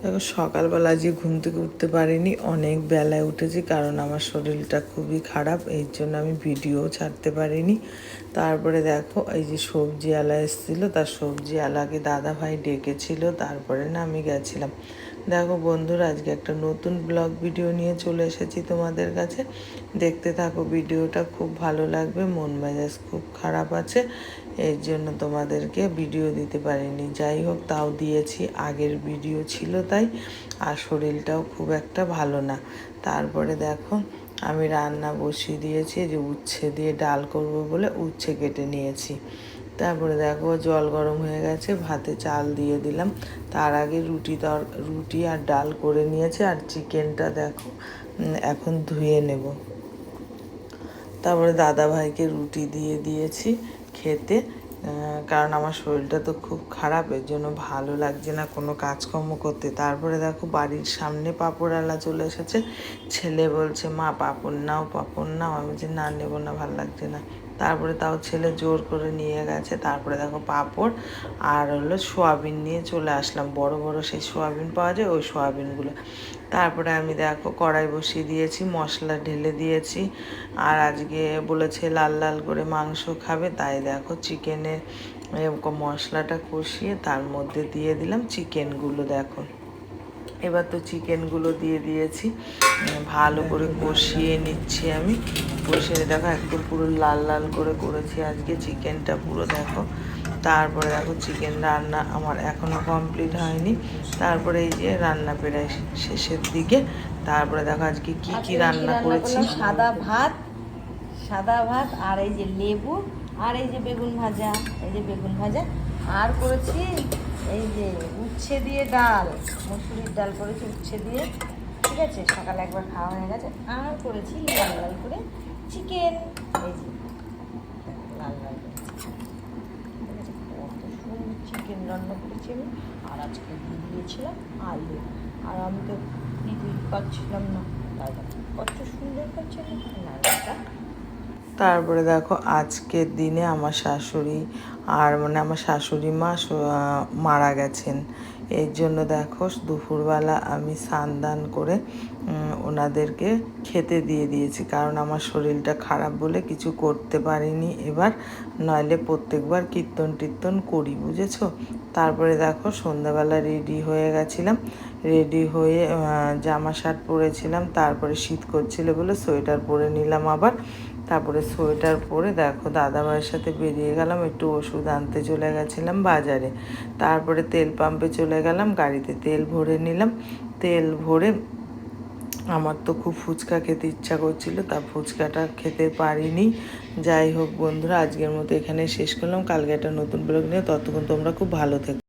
দেখো সকালবেলা আজকে ঘুম থেকে উঠতে পারিনি, অনেক বেলায় উঠেছি কারণ আমার শরীরটা খুবই খারাপ, এই জন্য আমি ভিডিও ছাড়তে পারিনি। তারপরে দেখো এই যে সবজিওয়ালা এসেছিলো, তার সবজিওয়ালাকে দাদা ভাই ডেকেছিল, তারপরে না আমি গেছিলাম। দেখো বন্ধুরা, আজকে একটা নতুন ব্লগ ভিডিও নিয়ে চলে এসেছি তোমাদের কাছে। দেখতে থাকো ভিডিওটা, খুব ভালো লাগবে। মন মেজাজ খুব খারাপ আছে, এর জন্য তোমাদেরকে ভিডিও দিতে পারিনি। যাই হোক, তাও দিয়েছি, আগের ভিডিও ছিল তাই। আর শরীরটাও খুব একটা ভালো না। তারপরে দেখো আমি রান্না বসিয়ে দিয়েছি, যে উচ্ছে দিয়ে ডাল করব বলে উচ্ছে কেটে নিয়েছি। তারপরে দেখো জল গরম হয়ে গেছে, ভাতে চাল দিয়ে দিলাম। তার আগে রুটি আর ডাল করে নিয়েছে, আর চিকেনটা দেখো এখন ধুয়ে নেব। তারপরে দাদা ভাইকে রুটি দিয়ে দিয়েছি খেতে, কারণ আমার শরীরটা তো খুব খারাপ, এর জন্য ভালো লাগছে না কোনো কাজকর্ম করতে। তারপরে দেখো বাড়ির সামনে পাঁপড়ওয়ালা চলে এসেছে। ছেলে বলছে মা পাঁপড় নাও, পাঁপড় নাও। আমি বলছি না, নেবো না, ভালো লাগছে না। তারপরে তাও ছেলে জোর করে নিয়ে গেছে। তারপরে দেখো পাঁপড় আর হলো সোয়াবিন নিয়ে চলে আসলাম, বড় বড় সেই সোয়াবিন পাওয়া যায়, ওই সোয়াবিনগুলো। তারপরে আমি দেখো কড়াই বসিয়ে দিয়েছি, মশলা ঢেলে দিয়েছি। আর আজকে বলেছে লাল লাল করে মাংস খাবে, তাই দেখো চিকেনের মশলাটা কষিয়ে তার মধ্যে দিয়ে দিলাম চিকেনগুলো। দেখো এবার তো চিকেনগুলো দিয়ে দিয়েছি, ভালো করে কষিয়ে নিচ্ছি আমি। কষিয়ে দেখো একদম পুরো লাল লাল করে করেছি আজকে চিকেনটা পুরো, দেখো। তারপরে দেখো চিকেন রান্না আমার এখনও কমপ্লিট হয়নি। তারপরে এই যে রান্না প্রায় শেষের দিকে। তারপরে দেখো আজকে কি রান্না করেছি। সাদা ভাত আর এই যে লেবু আর এই যে বেগুন ভাজা, আর করেছি এই যে উচ্ছে দিয়ে ডাল, মসুরির ডাল করেছি উচ্ছে দিয়ে, ঠিক আছে, সকালে একবার খাওয়া হয়ে গেছে। আর করেছি লাল লাল করে চিকেন, এই যে লাল লাল করে ঠিক আছে, কত সুন্দর চিকেন রান্না করেছি আমি। আর আজকে দিয়ে দিয়েছিলাম আলু, আর আমি তো দিতেই পারছিলাম না, তাই কত সুন্দর করছে রান্নাটা। তারপরে দেখো আজকের দিনে আমার শাশুড়ি আর আমার শাশুড়ি মা মারা গেছেন। এর জন্য দেখো দুপুরবেলা আমি স্নান করে ওনাদেরকে খেতে দিয়ে দিয়েছি, কারণ আমার শরীরটা খারাপ বলে কিছু করতে পারিনি এবার, নইলে প্রত্যেকবার কীর্তন টীর্তন করি, বুঝেছো। তারপরে দেখো সন্ধ্যাবেলা রেডি হয়ে গেছিলাম, রেডি হয়ে জামা শার্ট পরেছিলাম, তারপরে শীত করছিল বলে সোয়েটার পরে নিলাম আবার। তারপরে সোয়েটার পরে দেখো দাদাভাইয়ের সাথে বেরিয়ে গেলাম, একটু ওষুধ আনতে চলে গেছিলাম বাজারে। তারপরে তেল পাম্পে চলে গেলাম, গাড়িতে তেল ভরে নিলাম। তেল ভরে আমার তো খুব ফুচকা খেতে ইচ্ছা করছিল, তা ফুচকাটা খেতে পারিনি। যাই হোক বন্ধুরা, আজকের মতো এখানে শেষ করলাম, কালকে একটা নতুন ব্লগ নিয়ে, ততক্ষণ তোমরা খুব ভালো থেকো।